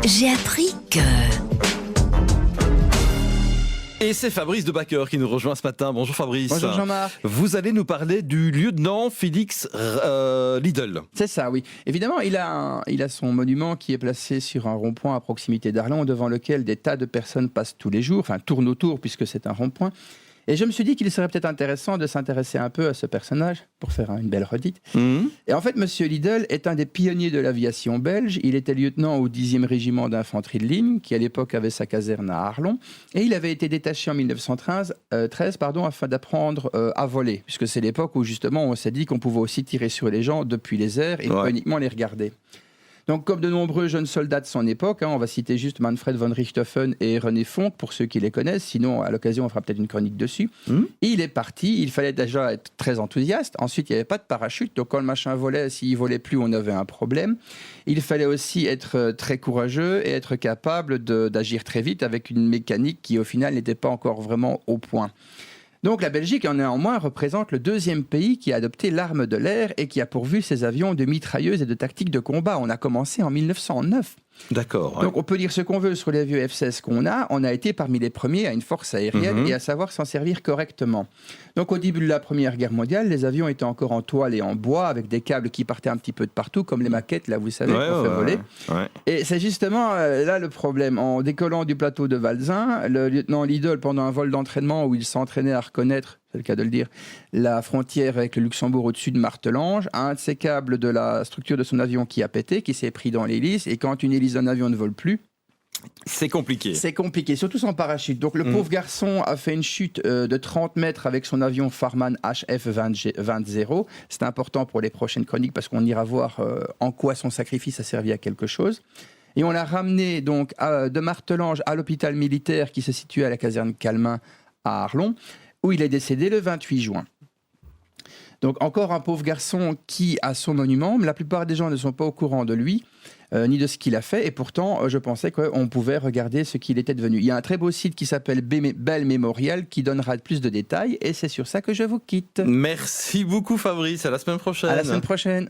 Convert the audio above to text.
J'ai appris que... Et c'est Fabrice de Backer qui nous rejoint ce matin. Bonjour Fabrice. Bonjour Jean-Marc. Vous allez nous parler du lieutenant Félix Lidl. C'est ça, oui. Évidemment, il a son monument qui est placé sur un rond-point à proximité d'Arlon, devant lequel des tas de personnes passent tous les jours, enfin tournent autour puisque c'est un rond-point. Et je me suis dit qu'il serait peut-être intéressant de s'intéresser un peu à ce personnage pour faire une belle redite. Et en fait, Monsieur Lidl est un des pionniers de l'aviation belge. Il était lieutenant au 10e régiment d'infanterie de ligne, qui à l'époque avait sa caserne à Arlon. Et il avait été détaché en 1913 afin d'apprendre à voler, puisque c'est l'époque où justement on s'est dit qu'on pouvait aussi tirer sur les gens depuis les airs et pas uniquement les regarder. Donc, comme de nombreux jeunes soldats de son époque, on va citer juste Manfred von Richthofen et René Fonck, pour ceux qui les connaissent. Sinon, à l'occasion, on fera peut-être une chronique dessus. Et il est parti. Il fallait déjà être très enthousiaste. Ensuite, il n'y avait pas de parachute. Donc, quand le machin volait, s'il volait plus, on avait un problème. Il fallait aussi être très courageux et être capable d'agir très vite avec une mécanique qui, au final, n'était pas encore vraiment au point. Donc la Belgique, néanmoins, représente le deuxième pays qui a adopté l'arme de l'air et qui a pourvu ses avions de mitrailleuses et de tactiques de combat. On a commencé en 1909. D'accord. Donc on peut dire ce qu'on veut sur les vieux F-16 qu'on a. On a été parmi les premiers à une force aérienne et à savoir s'en servir correctement. Donc au début de la Première Guerre mondiale, les avions étaient encore en toile et en bois avec des câbles qui partaient un petit peu de partout, comme les maquettes, là vous savez, qu'on fait voler. Et c'est justement là le problème. En décollant du plateau de Valzin, le lieutenant Lidl, pendant un vol d'entraînement où il s'entraînait à reconnaître, c'est le cas de le dire, la frontière avec le Luxembourg au-dessus de Martelange, un de ces câbles de la structure de son avion qui a pété, qui s'est pris dans l'hélice, et quand une hélice d'un avion ne vole plus, c'est compliqué. C'est compliqué, surtout sans parachute. Donc le pauvre garçon a fait une chute de 30 mètres avec son avion Farman HF-20. C'est important pour les prochaines chroniques parce qu'on ira voir en quoi son sacrifice a servi à quelque chose. Et on l'a ramené donc de Martelange à l'hôpital militaire qui se situe à la caserne Calmin à Arlon, où il est décédé le 28 juin. Donc encore un pauvre garçon qui a son monument, mais la plupart des gens ne sont pas au courant de lui, ni de ce qu'il a fait, et pourtant je pensais qu'on pouvait regarder ce qu'il était devenu. Il y a un très beau site qui s'appelle Bell Memorial qui donnera plus de détails, et c'est sur ça que je vous quitte. Merci beaucoup Fabrice, à la semaine prochaine. À la semaine prochaine.